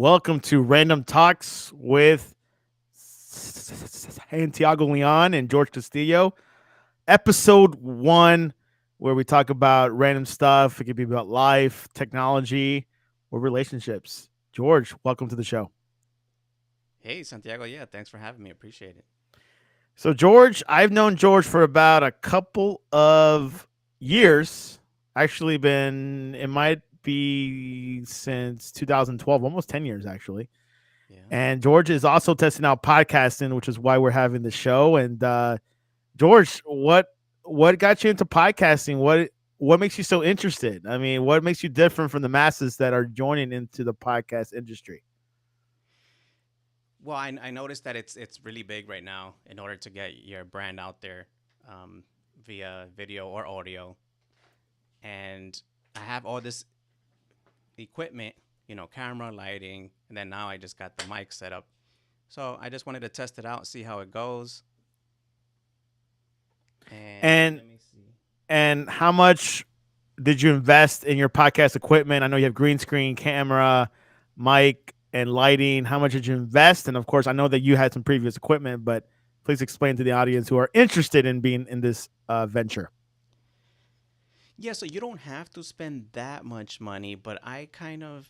Welcome to Random Talks with Santiago Leon and George Castillo. Episode 1, where we talk about random stuff. It could be about life, technology, or relationships. George, welcome to the show. Hey, Santiago. Yeah, thanks for having me. Appreciate it. So, George, I've known George for about a couple of years. Actually, it might be since 2012, almost 10 years, actually. Yeah. And George is also testing out podcasting, which is why we're having the show. And George, what got you into podcasting? What makes you so interested? I mean, what makes you different from the masses that are joining into the podcast industry? Well, I noticed that it's really big right now in order to get your brand out there um, via video or audio. And I have all this equipment, camera, lighting, and then now I just got the mic set up. So I just wanted to test it out, see how it goes. And And let me see. and how much did you invest in your podcast equipment? I know you have green screen, camera, mic, and lighting. How much did you invest? And of course, I know that you had some previous equipment, but please explain to the audience who are interested in being in this venture. Yeah, so you don't have to spend that much money, but I kind of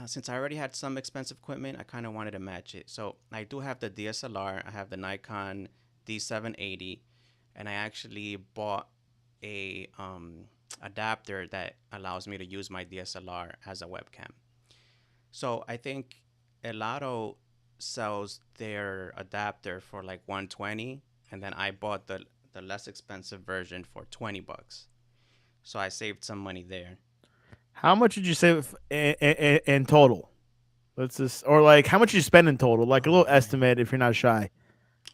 since I already had some expensive equipment, I kind of wanted to match it. So I do have the DSLR. I have the Nikon D780, and I actually bought a adapter that allows me to use my DSLR as a webcam. So I think Elato sells their adapter for like 120, and then I bought the less expensive version for $20. So I saved some money there. How much did you save in total? Let's just, or like, how much you spend in total? Like a Oh little man. estimate if you're not shy.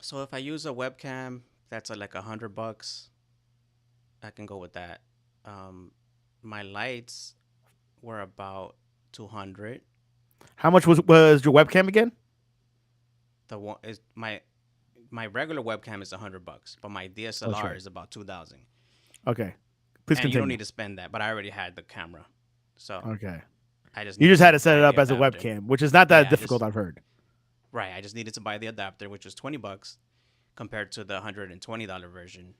So if I use a webcam, that's like $100. I can go with that. Um, my lights were about 200. How much was your webcam again? The one is my regular webcam is $100, but my Oh, that's DSLR right. is about 2,000. Okay, please And you don't continue. need to spend that, but I already had the camera, so Okay, I just you needed just had to to set buy it the up as a adapter. webcam, which is not that Yeah, difficult. I've heard. right. I just needed to buy the adapter, which was $20 compared to the $120 version.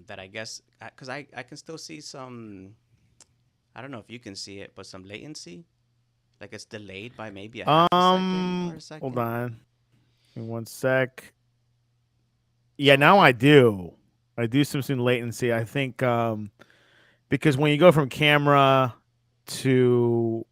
That I guess because I can still see some. I don't know if you can see it, but some latency. Like it's delayed by maybe a half a second or a Hold second. on. Give me one sec. Yeah, now I do. I do some latency. I think because when you go from camera to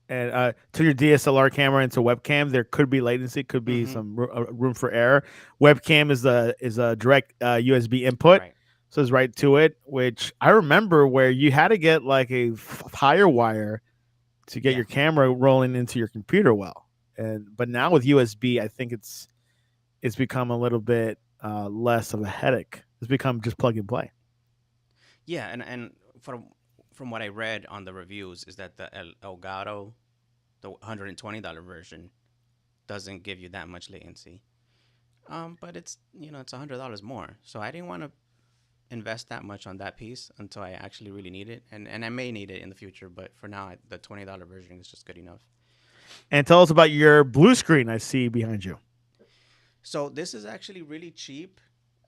to your DSLR camera into webcam, there could be latency, could be Mm-hmm. some room for error. Webcam is a direct USB input, Right. so it's right to it. Which I remember where you had to get like a higher wire to get Yeah. your camera rolling into your computer well. And but now with USB, I think it's become a little bit less of a headache. It's become just plug and play. Yeah, and from what I read on the reviews is that the Elgato, the $120 version, doesn't give you that much latency. But it's it's $100 more, so I didn't want to invest that much on that piece until I actually really need it, and I may need it in the future. But for now, the $20 version is just good enough. And tell us about your blue screen I see behind you. So this is actually really cheap.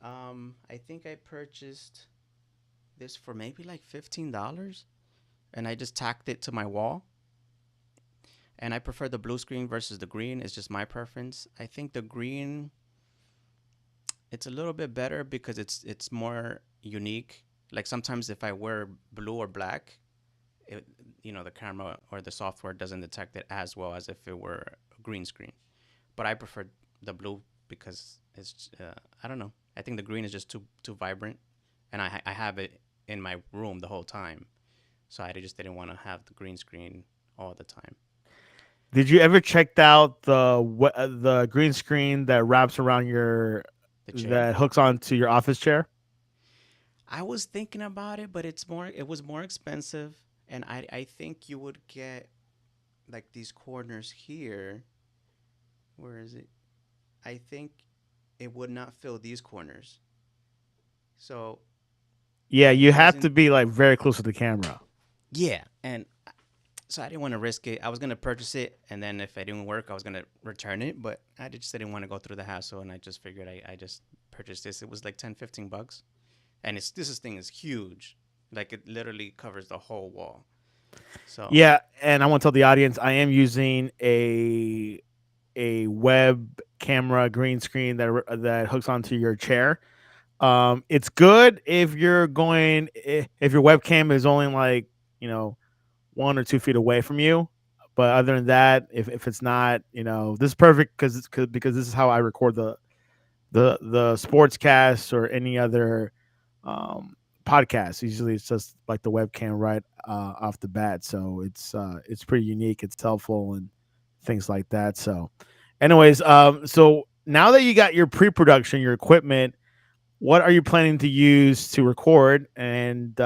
I think I purchased this for maybe like $15, and I just tacked it to my wall. And I prefer the blue screen versus the green. It's just my preference. I think the green it's a little bit better because it's more unique. Like sometimes if I wear blue or black, it, the camera or the software doesn't detect it as well as if it were a green screen. But I prefer the blue because it's I don't know. I think the green is just too vibrant, and I have it in my room the whole time, so I just didn't want to have the green screen all the time. Did you ever check out the green screen that wraps around your The chair. that hooks onto your office chair? I was thinking about it, but it was more expensive, and I think you would get like these corners here. Where is it? I think it would not fill these corners. So Yeah, I you have wasn't to be like very close to the camera. yeah, and So I didn't want to risk it. I was gonna purchase it, and then if it didn't work, I was gonna return it. But I just didn't want to go through the hassle, and I just figured I just purchased this. It was like 10, $15, and this thing is huge. Like it literally covers the whole wall. So Yeah, and I want to tell the audience I am using a web camera green screen that hooks onto your chair. It's good if you're going if your webcam is only like, you know, 1 or 2 feet away from you. But other than that, if it's not, this is perfect because this is how I record the sportscast or any other um, podcast. Usually, it's just like the webcam right off the bat, so it's pretty unique. It's helpful and things like that. So, anyways, so now that you got your pre-production, your equipment, what are you planning to use to record and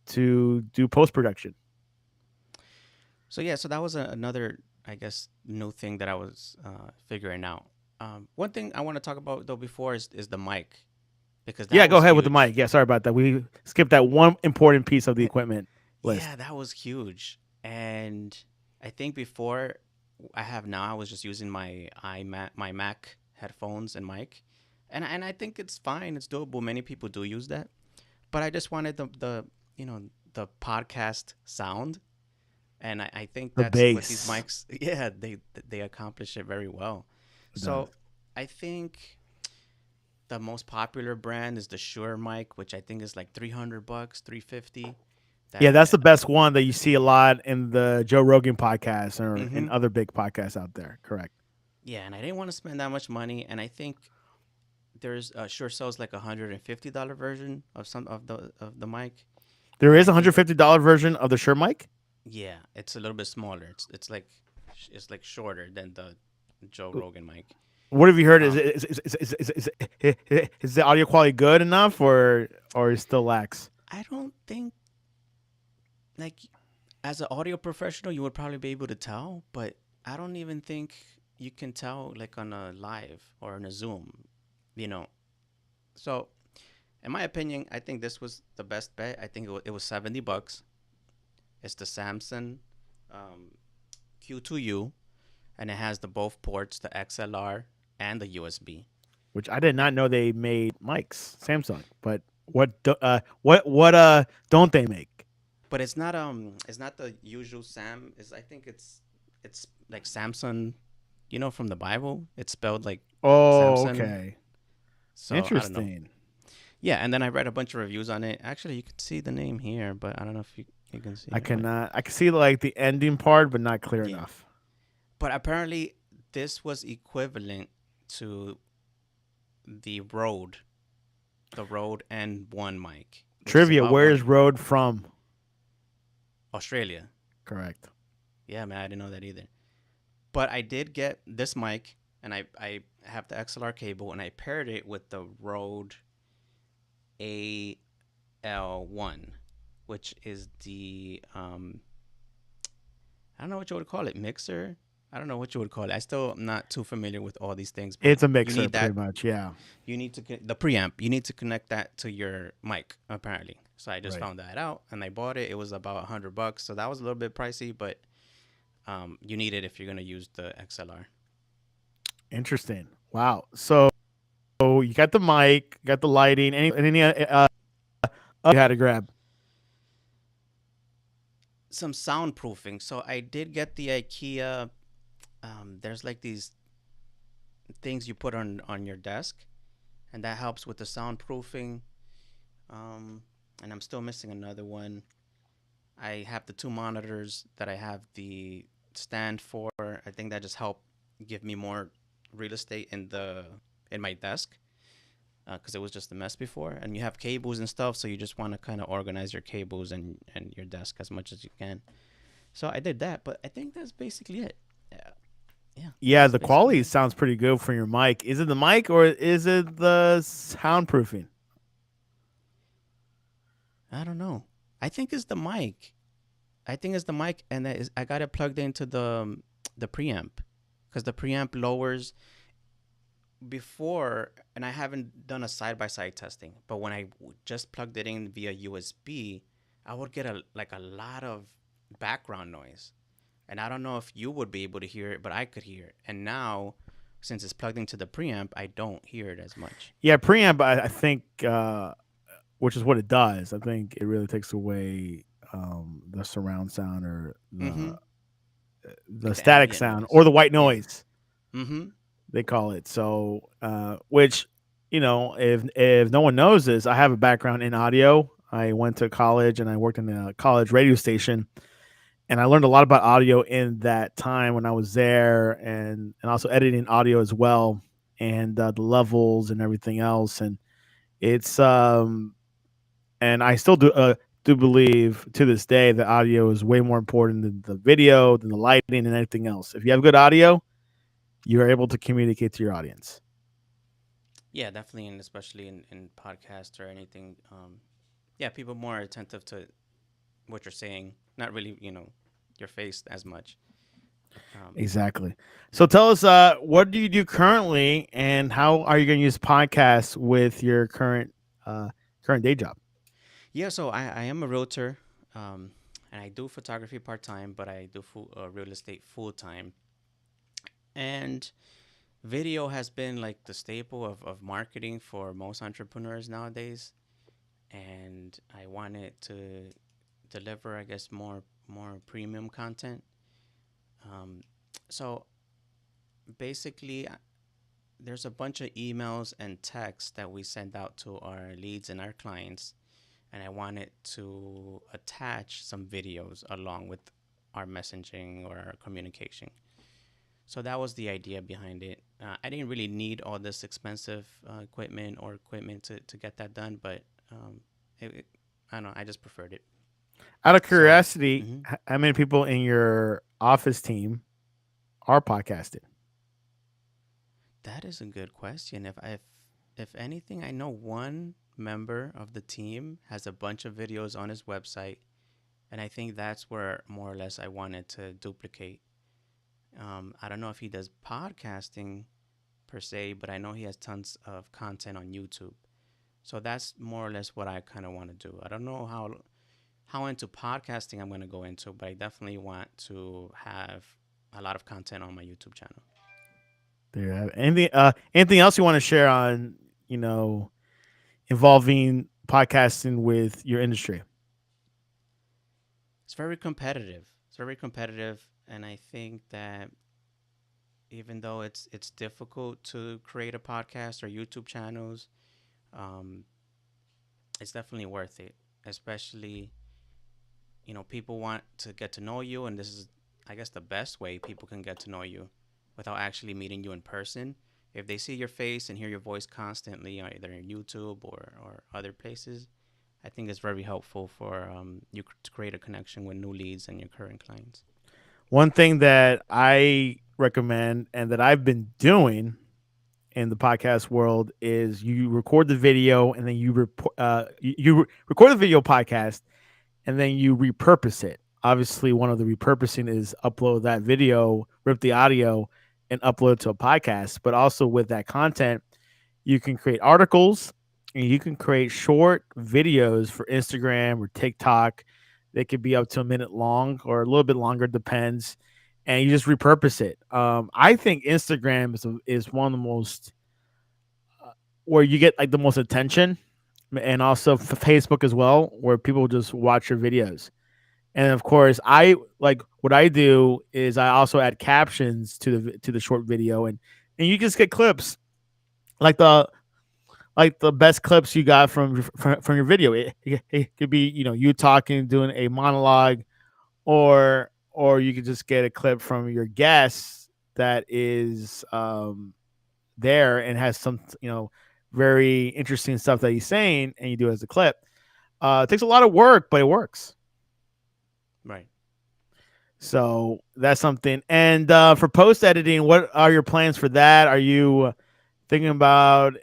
to do post-production? so that was another, I guess, new thing that I was figuring out. One thing I want to talk about though before is the mic, because Yeah, that go was ahead with the huge. mic. Yeah, sorry about that. We skipped that one important piece of the equipment list. Yeah, that was huge. And I think before I have now, I was just using my Mac headphones and mic, and I think it's fine. It's doable. Many people do use that, but I just wanted the you know the podcast sound, and I think The that's what these bass. mics. Yeah, they accomplish it very well. It does. So I think the most popular brand is the Shure mic, which I think is like $300, 350. Yeah, That that's the best one that you see a lot in the Joe Rogan podcast or in mm-hmm. other big podcasts out there. Correct. Yeah, and I didn't want to spend that much money, and I think there's Shure sells like $150 version of some of the mic, There and is I a hundred think fifty dollar version of the Shure mic. yeah, it's a little bit smaller. It's like shorter than the Joe Rogan mic. What have you heard? Um, Is the audio quality good enough or it still lacks? I don't think like as an audio professional you would probably be able to tell, but I don't even think you can tell like on a live or on a Zoom, you know. So in my opinion, I think this was the best bet. I think it was $70. It's the Samsung um, Q2U, and it has the both ports, the XLR and the USB. Which I did not know they made mics. Samsung, but what don't they make? But it's not the usual Sam. Is I think it's like Samsung, from the Bible. It's spelled like Oh, Samsung. okay, So I don't know. interesting. Yeah, and then I read a bunch of reviews on it. Actually, you can see the name here, but I don't know if you can see I it. But cannot. I can see like the ending part, but not clear yeah, enough. but apparently this was equivalent to the Rode, the Rode N1 mic, which is Trivia: about where one is Road from? Australia. Correct. Yeah, man, I didn't know that either. But I did get this mic, and I have the XLR cable, and I paired it with the Rode AL1, which is the I don't know what you would call it, mixer. I don't know what you would call it. I still am not too familiar with all these things, but It's a you mixer, need pretty that. much. Yeah. You need to the preamp. You need to connect that to your mic, apparently. So I just Right. found that out, and I bought it. It was about $100, so that was a little bit pricey, but you need it if you're gonna use the XLR. Interesting. Wow. So you got the mic, got the lighting, any you had to grab. Some soundproofing. So I did get the IKEA. There's like these things you put on your desk, and that helps with the soundproofing. Um, and I'm still missing another one. I have the two monitors that I have the stand for. I think that just helped give me more real estate in my desk, because it was just a mess before. And you have cables and stuff, so you just want to kind of organize your cables and your desk as much as you can. So I did that, but I think that's basically it. Yeah, yeah, Yeah, that's the basically quality it. sounds pretty good for your mic. Is it the mic or is it the soundproofing? I don't know. I think it's the mic. I think it's the mic, and I got it plugged into the preamp, because the preamp lowers before, and I haven't done a side by side testing. But when I just plugged it in via USB, I would get a lot of background noise. And I don't know if you would be able to hear it, but I could hear it. And now, since it's plugged into the preamp, I don't hear it as much. Yeah, preamp. I think, which is what it does. I think it really takes away the surround sound or Mm-hmm. the Like the static ambient sound noise. or the white Yeah. noise Mm-hmm. they call it. So, which if no one knows this, I have a background in audio. I went to college and I worked in a college radio station, and I learned a lot about audio in that time when I was there, and also editing audio as well, and the levels and everything else. And it's and I still do believe to this day that audio is way more important than the video, than the lighting, and anything else. If you have good audio, you are able to communicate to your audience. Yeah, definitely, and especially in podcasts or anything. Yeah, people more attentive to what you're saying, not really, your face as much. Um, Exactly. So tell us, what do you do currently, and how are you going to use podcasts with your uh, current day job? yeah, so I am a realtor, um, and I do photography part time, but I do real estate full time. And video has been like the staple of marketing for most entrepreneurs nowadays. And I wanted to deliver, I guess, more premium content. Um, so basically, there's a bunch of emails and texts that we send out to our leads and our clients, and I wanted to attach some videos along with our messaging or our communication. So that was the idea behind it. I didn't really need all this expensive equipment or equipment to get that done, but it, I don't know, I just preferred it. Out of So curiosity, mhm. how many people in your office team are podcasting? That is a good question. If anything, I know one member of the team has a bunch of videos on his website, and I think that's where more or less I wanted to duplicate. I don't know if he does podcasting per se, but I know he has tons of content on YouTube. So that's more or less what I kind of want to do. I don't know how into podcasting I'm going to go into, but I definitely want to have a lot of content on my YouTube channel. There you have it. Anything else you want to share on you know involving podcasting with your industry? It's very competitive. It's very competitive, and I think that even though it's difficult to create a podcast or YouTube channels, um, it's definitely worth it. Especially, people want to get to know you, and this is, I guess, the best way people can get to know you without actually meeting you in person. If they see your face and hear your voice constantly, either in YouTube or other places, I think it's very helpful for you to create a connection with new leads and your current clients. One thing that I recommend and that I've been doing in the podcast world is you record the video and then you record the video podcast and then you repurpose it. Obviously, one of the repurposing is upload that video, rip the audio, and upload it to a podcast. But also with that content, you can create articles and you can create short videos for Instagram or TikTok. They could be up to a minute long or a little bit longer, depends. And you just repurpose it. I think Instagram is one of the most where you get like the most attention, and also Facebook as well, where people just watch your videos. And of course, I like what I do is I also add captions to the short video, and you just get clips like the best clips you got from your video. It could be you talking, doing a monologue, or you could just get a clip from your guest that is there and has some very interesting stuff that he's saying, and you do it as a clip. It takes a lot of work, but it works. Right. So that's something. And for post editing, what are your plans for that? Are you thinking about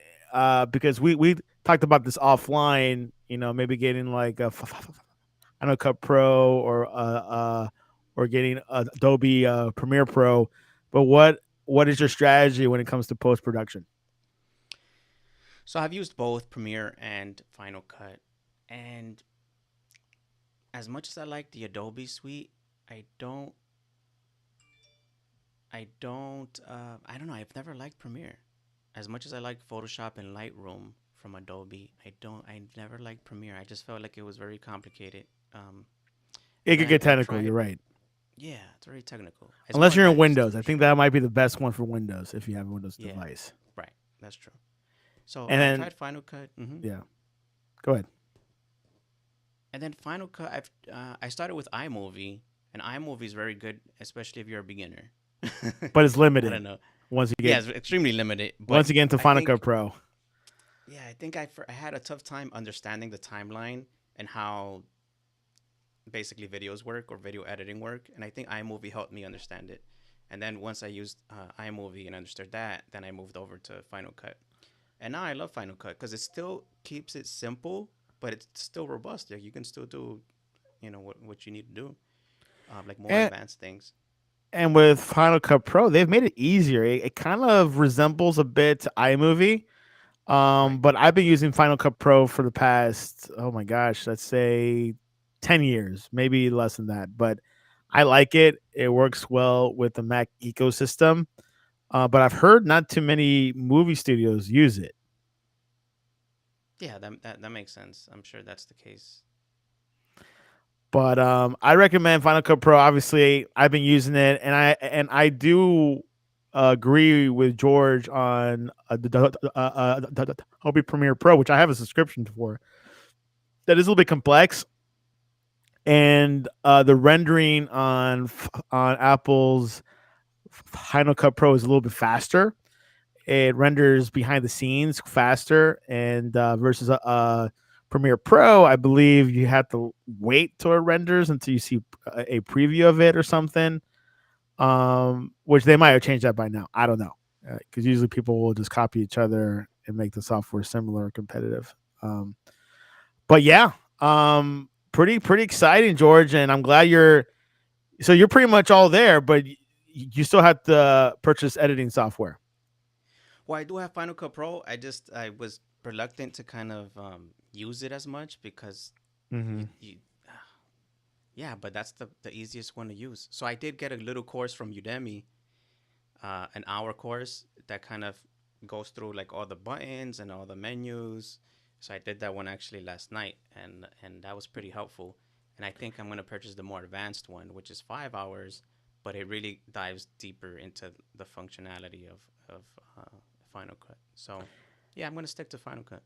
because we talked about this offline? Maybe getting like I don't know, Cut Pro or getting Adobe Premiere Pro. But what is your strategy when it comes to post production? So I've used both Premiere and Final Cut, and as much as I like the Adobe suite, I don't I don't know. I've never liked Premiere. As much as I like Photoshop and Lightroom from Adobe, I never liked Premiere. I just felt like it was very complicated. Um, It and could then get I technical. tried, You're right. yeah, it's very technical. It's more Unless you're in advanced Windows, I for think sure. that might be the best one for Windows if you have a Windows Yeah, device. right. That's true. So And I then tried Final Cut. yeah, go ahead. And then Final Cut, I started with iMovie, and iMovie is very good, especially if you're a beginner. But it's I limited don't know. once you Yeah, get it's extremely limited, but once you get into I Final Cut think Pro. yeah, I think I had a tough time understanding the timeline and how basically videos work or video editing work, and I think iMovie helped me understand it. And then once I used iMovie and understood that, then I moved over to Final Cut. And now I love Final Cut because it still keeps it simple, but it's still robust. Like you can still do, what you need to do, like more And advanced things. and with Final Cut Pro, they've made it easier. It kind of resembles a bit to iMovie. Right. But I've been using Final Cut Pro for the past, oh my gosh, let's say 10 years, maybe less than that. But I like it. It works well with the Mac ecosystem. But I've heard not too many movie studios use it. Yeah, that makes sense. I'm sure that's the case. But I recommend Final Cut Pro. Obviously, I've been using it, and I do agree with George on the Adobe Premiere Pro, which I have a subscription for. That is a little bit complex, and the rendering on Apple's Final Cut Pro is a little bit faster. It renders behind the scenes faster, and versus Premiere Pro, I believe you have to wait till it renders until you see a preview of it or something. Which they might have changed that by now. I don't know, because usually people will just copy each other and make the software similar or competitive. But yeah, pretty exciting, George, and I'm glad you're pretty much all there, but you still have to purchase editing software. Well, I do have Final Cut Pro. I was reluctant to kind of use it as much because Mm-hmm. you yeah, but that's the easiest one to use. So I did get a little course from Udemy, an hour course that kind of goes through like all the buttons and all the menus. So I did that one actually last night, and that was pretty helpful. And I think I'm gonna purchase the more advanced one, which is 5 hours, but it really dives deeper into the functionality of Final Cut. So yeah, I'm gonna stick to Final Cut.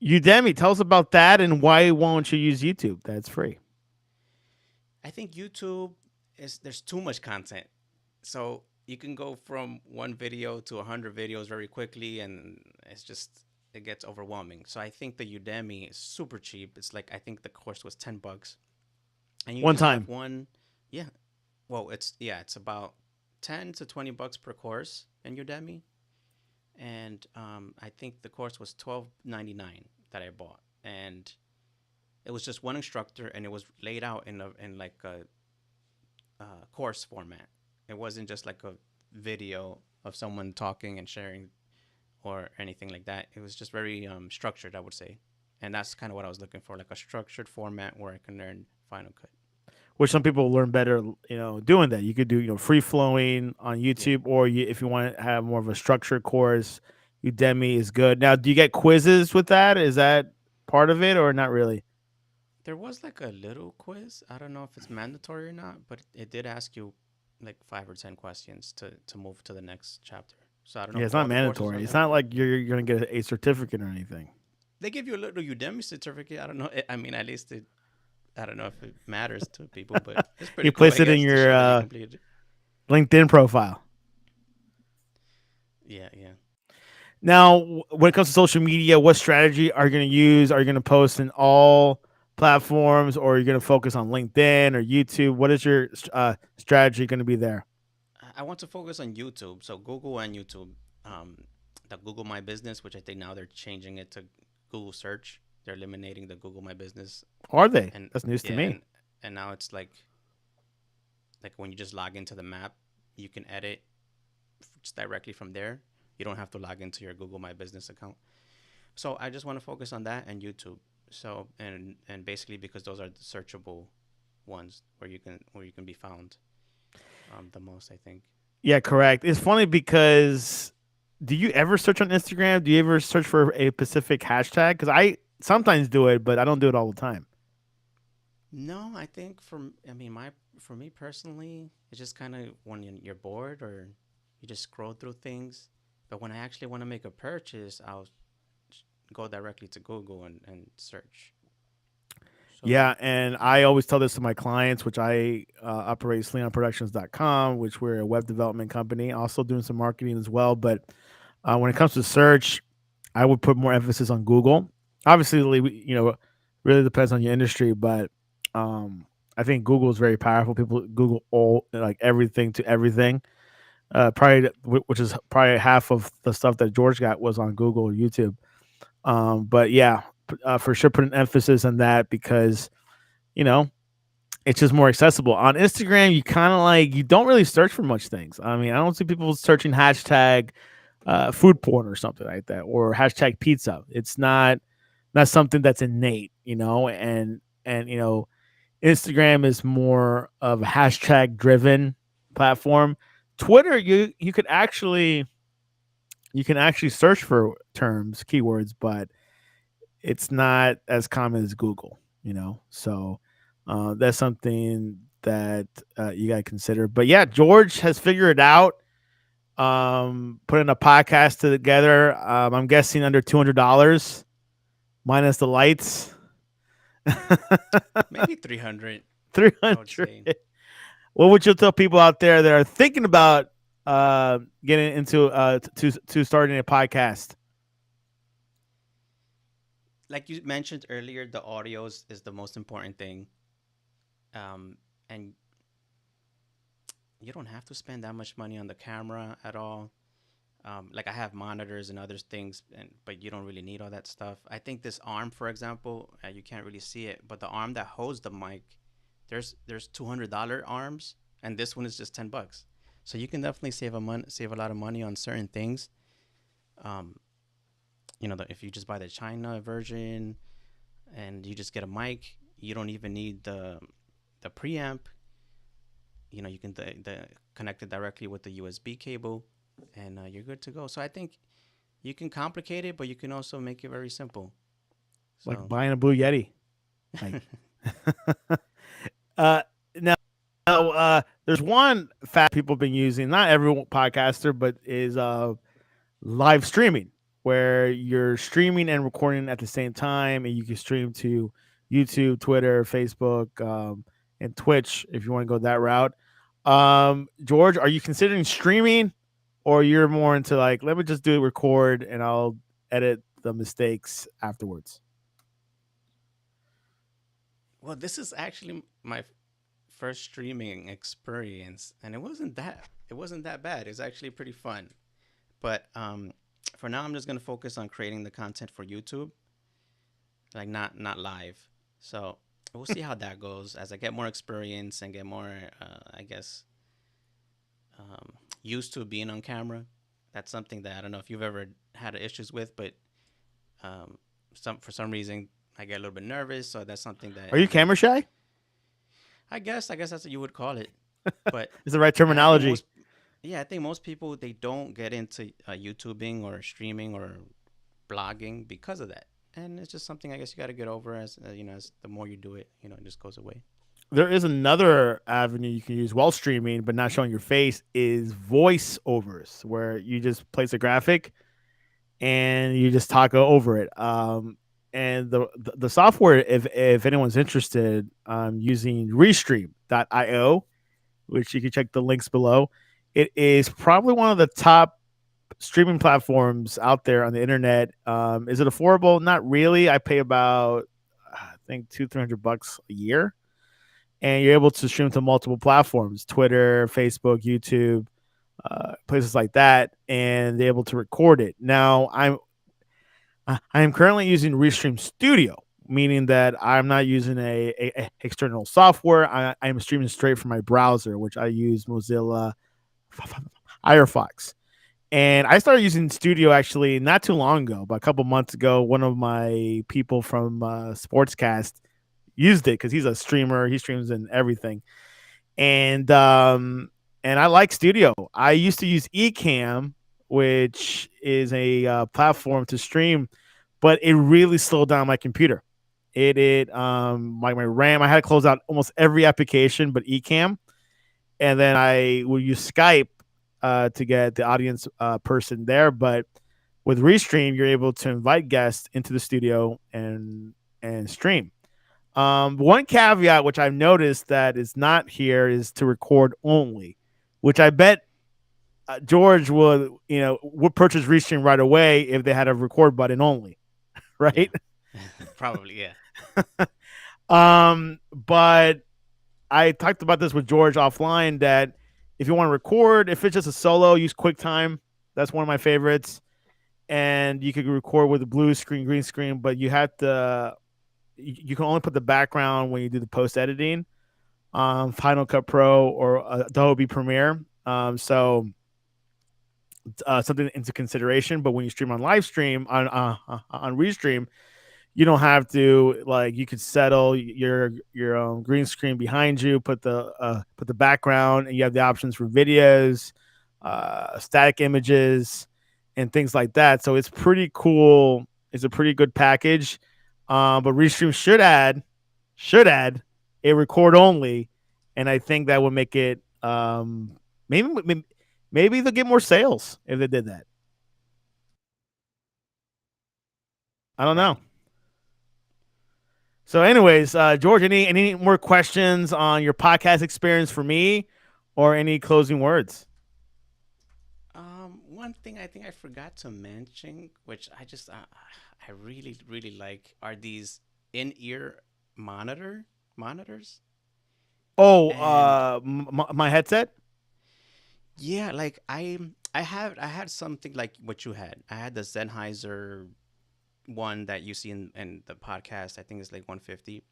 Udemy, tell us about that and why won't you use YouTube? That's free. I think YouTube is there's too much content. So you can go from one video to 100 videos very quickly, and it gets overwhelming. So I think the Udemy is super cheap. It's like I think the course was $10, and you One just have time. one. Yeah, well, it's about $10 to $20 per course in Udemy, and I think the course was $12.99 that I bought, and it was just one instructor, and it was laid out in like a course format. It wasn't just like a video of someone talking and sharing or anything like that. It was just very structured, I would say. And that's kind of what I was looking for, like a structured format where I can learn Final Cut. Which some people learn better, doing that. You could do, free flowing on Yeah. YouTube, or if you want to have more of a structured course, Udemy is good. Now, do you get quizzes with that? Is that part of it, or not really? There was like a little quiz. I don't know if it's mandatory or not, but it did ask you like 5 or 10 questions to move to the next chapter. So I don't know Yeah, if it's not all the courses are mandatory. It's like not that. like you're gonna get a certificate or anything. They give you a little Udemy certificate. I don't know. I mean, at least I don't know if it matters to people, but it's pretty You cool, place I it in guess, to your show that you completed it. LinkedIn profile. Yeah, yeah. Now, when it comes to social media, what strategy are you going to use? Are you going to post in all platforms, or are you going to focus on LinkedIn or YouTube? What is your strategy going to be there? I want to focus on YouTube. So Google and YouTube. Um, the Google My Business, which I think now they're changing it to Google Search. They're eliminating the Google My Business, Are they? and That's news to yeah, me. and now it's like when you just log into the map, you can edit just directly from there. You don't have to log into your Google My Business account. So I just want to focus on that and YouTube. So and basically because those are the searchable ones where you can be found the most, I think. Yeah, correct. It's funny because do you ever search on Instagram? Do you ever search for a specific hashtag? Because I sometimes do it, but I don't do it all the time. No, I think I mean, for me personally, it's just kind of when you're bored or you just scroll through things. But when I actually want to make a purchase, I'll go directly to Google and search. So, Yeah, and I always tell this to my clients, which I operate sleonproductions.com, which we're a web development company, also doing some marketing as well. But when it comes to search, I would put more emphasis on Google. Obviously, really depends on your industry, but um, I think Google is very powerful. People Google all like everything to everything. Probably, which is probably half of the stuff that George got was on Google or YouTube. But yeah, for sure, put an emphasis on that because you know it's just more accessible. On Instagram, you kind of like you don't really search for much things. I mean, I don't see people searching hashtag food porn or something like that, or hashtag pizza. It's not something that's innate, and Instagram is more of a hashtag driven platform. Twitter, you can actually search for terms, keywords, but it's not as common as Google, So that's something that you got to consider. But yeah, George has figured it out. Putting a podcast together. I'm guessing under $200 minus the lights. maybe 300, Three I would hundred. say. What would you tell people out there that are thinking about getting into to starting a podcast? Like you mentioned earlier, the audio is the most important thing. And you don't have to spend that much money on the camera at all. Like I have monitors and other things, but you don't really need all that stuff. I think this arm, for example, you can't really see it, but the arm that holds the mic, there's $200 arms, and this one is just $10. So you can definitely save a lot of money on certain things. Um, if you just buy the China version and you just get a mic, you don't even need the preamp. You can connect it directly with the USB cable, and you're good to go. So I think you can complicate it, but you can also make it very simple. Like So, buying a Blue Yeti. Like, uh, now, there's one fact people have been using. Not every podcaster, but is live streaming, where you're streaming and recording at the same time, and you can stream to YouTube, Twitter, Facebook, and Twitch if you want to go that route. George, are you considering streaming, or you're more into like, let me just do it, record, and I'll edit the mistakes afterwards? well, this is actually my first streaming experience, and it wasn't that bad. It's actually pretty fun. But for now, I'm just gonna focus on creating the content for YouTube, like not live. So we'll see how that goes as I get more experience and get more, I guess, used to being on camera. That's something that I don't know if you've ever had issues with, but um, for some reason I get a little bit nervous. So that's something Are that you camera shy? I guess that's what you would call it. But Is the right I think terminology? most yeah, I think most people they don't get into YouTubing or streaming or blogging because of that. And it's just something I guess you got to get over as the more you do it, it just goes away. There is another avenue you can use while streaming, but not showing your face, is voiceovers, where you just place a graphic and you just talk over it. And the software, if anyone's interested, using Restream.io, which you can check the links below. It is probably one of the top streaming platforms out there on the internet. Is it affordable? Not really. I pay about, I think, 200-300 bucks a year, and you're able to stream to multiple platforms: Twitter, Facebook, YouTube, places like that, and they're able to record it. Now, I am currently using Restream Studio, meaning that I'm not using a external software. I am streaming straight from my browser, which I use Mozilla Firefox. And I started using Studio actually not too long ago, but a couple months ago. One of my people from Sportscast used it because he's a streamer. He streams and everything, and um, and I like Studio. I used to use Ecamm, which is a platform to stream, but it really slowed down my computer. It like my RAM. I had to close out almost every application but Ecamm, and then I will use Skype to get the audience person there. But with Restream, you're able to invite guests into the studio and stream. One caveat which I've noticed that is not here is to record only, which I bet George would would purchase Restream right away if they had a record button only, Yeah. right? Probably, yeah. But I talked about this with George offline that if you want to record, if it's just a solo, use QuickTime. That's one of my favorites. And you could record with a blue screen, green screen, but you have to, you can only put the background when you do the post editing, Final Cut Pro or Adobe Premiere. Something into consideration. But when you stream on live stream on Restream, you don't have to like you could settle your green screen behind you, put the background, and you have the options for videos, static images, and things like that. So it's pretty cool. It's a pretty good package. But Restream should add a record only, and I think that would make it maybe maybe they'll get more sales if they did that. I don't know. Right. So, anyways, George, any more questions on your podcast experience for me, or any closing words? One thing I think I forgot to mention, which I really really like, are these in-ear monitors. Oh, And my headset. yeah, like I had something like what you had. I had the Sennheiser one that you see in the podcast. I think it's like 150.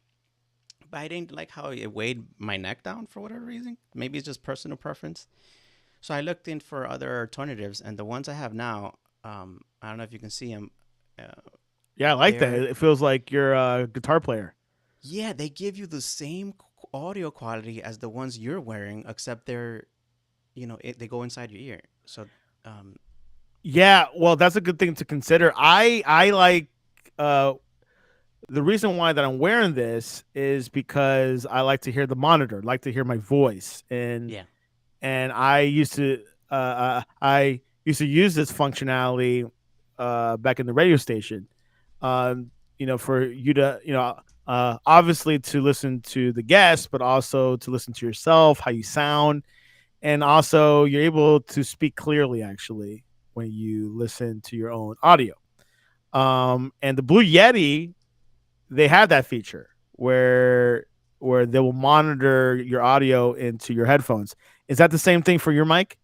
But I didn't like how it weighed my neck down for whatever reason. Maybe it's just personal preference. So I looked in for other alternatives, and the ones I have now, I don't know if you can see them. Uh, Yeah, I like that. they're It feels like you're a guitar player. Yeah, they give you the same audio quality as the ones you're wearing, except they go inside your ear. So, um, Yeah, well, that's a good thing to consider. I like uh the reason why that I'm wearing this is because I like to hear the monitor, like to hear my voice, yeah, and I used to use this functionality back in the radio station. For you to obviously to listen to the guests, but also to listen to yourself, how you sound, and also you're able to speak clearly actually when you listen to your own audio. And the Blue Yeti, they have that feature where they will monitor your audio into your headphones. Is that the same thing for your mic?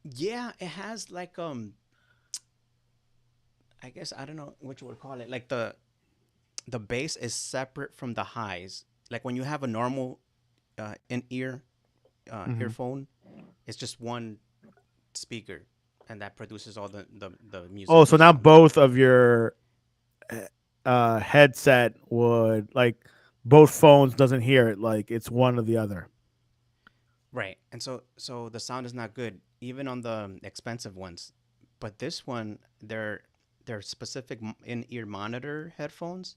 yeah, it has like I guess I don't know what you would call it. Like the bass is separate from the highs. Like when you have a normal in ear Mm-hmm. earphone, it's just one speaker, and that produces all the music Oh, and so the now sound. both of your headset would like both phones doesn't hear it like it's one or the other. Right. And so the sound is not good even on the expensive ones. But this one, they're specific in-ear monitor headphones,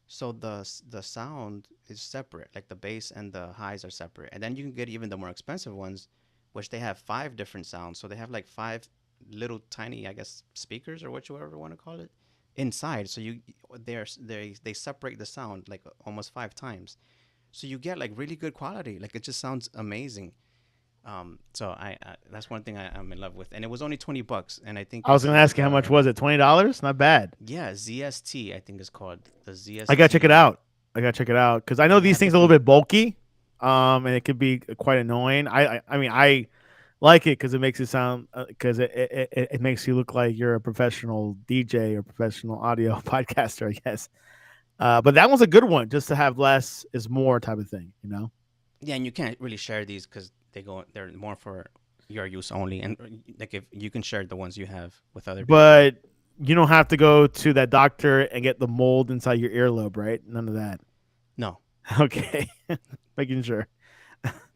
so the sound is separate. Like the bass and the highs are separate. And then you can get even the more expensive ones, which they have five different sounds. So they have like five little tiny, I guess, speakers or what you ever want to call it inside. So they separate the sound like almost five times. So you get like really good quality. Like it just sounds amazing. So I that's one thing I'm in love with, and it was only $20, and I think I was it's gonna ask you how much the was it? $20? Not bad. yeah ZST I think it's called the I gotta check it ZST. out. I gotta check it out because I know They these have things are a little different bit bulky, and it could be quite annoying. I mean I like it because it makes it sound because it makes you look like you're a professional DJ or professional audio podcaster, I guess. But that one's a good one, just to have less is more type of thing, you know. yeah, and you can't really share these because they're more for your use only, and like if you can share the ones you have with other people. But you don't have to go to that doctor and get the mold inside your earlobe, right? None of that. Okay, making sure.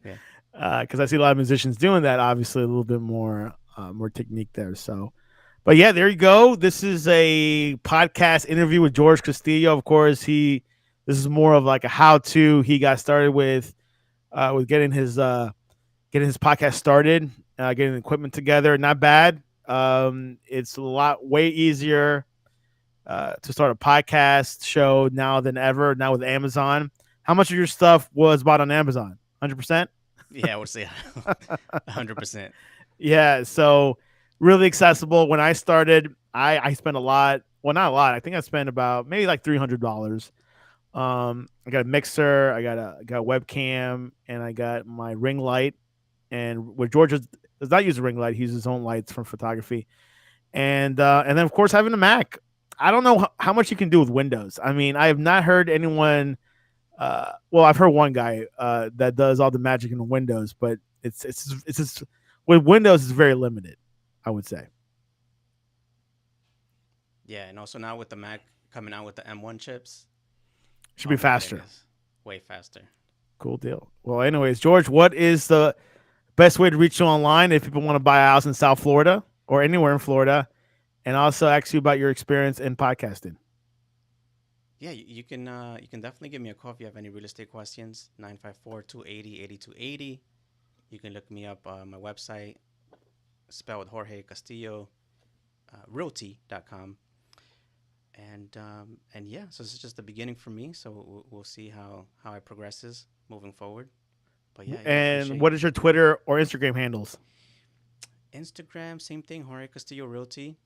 Yeah. Because I see a lot of musicians doing that. Obviously, a little bit more technique there. So, but yeah, there you go. This is a podcast interview with George Castillo. Of course, he. This is more of like a how-to. He got started with getting his podcast started, getting the equipment together. Not bad. It's a lot way easier to start a podcast show now than ever. Now with Amazon, how much of your stuff was bought on Amazon? 100%. Yeah, I would say 100%. Yeah, so really accessible. When I started, I spent a lot. Well, not a lot. I think I spent about maybe like $300. I got a mixer, I got a webcam, and I got my ring light. And where George does not use a ring light, he uses his own lights from photography. And then of course having a Mac. I don't know how much you can do with Windows. I mean, I have not heard anyone. Well, I've heard one guy that does all the magic in Windows, but it's just, with Windows it's very limited. I would say Yeah, and also now with the Mac coming out with the M1 chips, should be oh my faster. goodness, way faster. Cool deal. Well, anyways, George, what is the best way to reach you online if people want to buy a house in South Florida or anywhere in Florida, and also ask you about your experience in podcasting? Yeah, you can definitely give me a call if you have any real estate questions. 954-280-8280. You can look me up on my website, spelled Jorge Castillo, realty.com. And yeah, so this is just the beginning for me. So we'll see how it progresses moving forward. But yeah, I And appreciate what is your Twitter or Instagram handles? Instagram, same thing, Jorge Castillo Realty,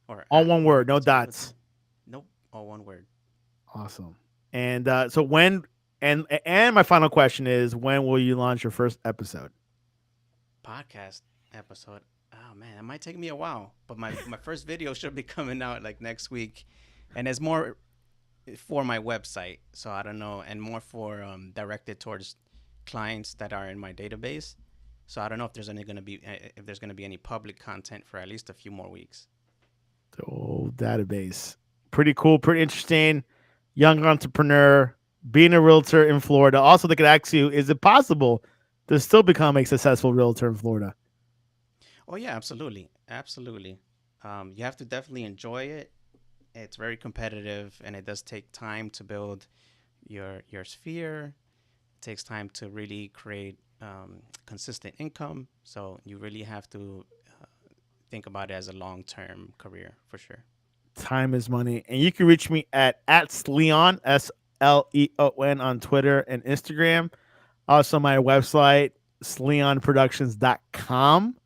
or All at one Jorge word, no Castillo Realty. dots. Nope, all one word. Awesome. And so when and my final question is, when will you launch your first episode? Podcast episode. Oh man, it might take me a while, but my first video should be coming out like next week, and it's more for my website, so I don't know, and more for directed towards clients that are in my database. So I don't know if there's any gonna be if there's gonna be any public content for at least a few more weeks. The old database. Pretty cool, pretty interesting. Young entrepreneur, being a realtor in Florida. Also, they could ask you, is it possible to still become a successful realtor in Florida? Oh yeah, absolutely, absolutely. You have to definitely enjoy it. It's very competitive, and it does take time to build your sphere. It takes time to really create consistent income. So you really have to think about it as a long term career for sure. Time is money. And you can reach me at Sleon, Sleon on Twitter and Instagram. Also, my website, sleonproductions.com.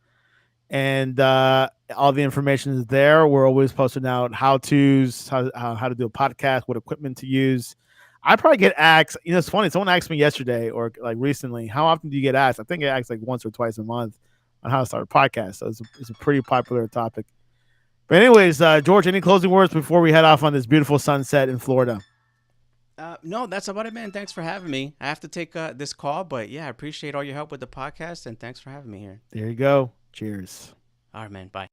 And all the information is there. We're always posting out how to's, how to do a podcast, what equipment to use. I probably get asked. You know, it's funny. Someone asked me yesterday or like recently, how often do you get asked? I think I asked like once or twice a month on how to start a podcast. So it's a pretty popular topic. But anyways, George, any closing words before we head off on this beautiful sunset in Florida? No, that's about it, man. Thanks for having me. I have to take this call, but yeah, I appreciate all your help with the podcast, and thanks for having me here. There you go. Cheers. All right, man. Bye.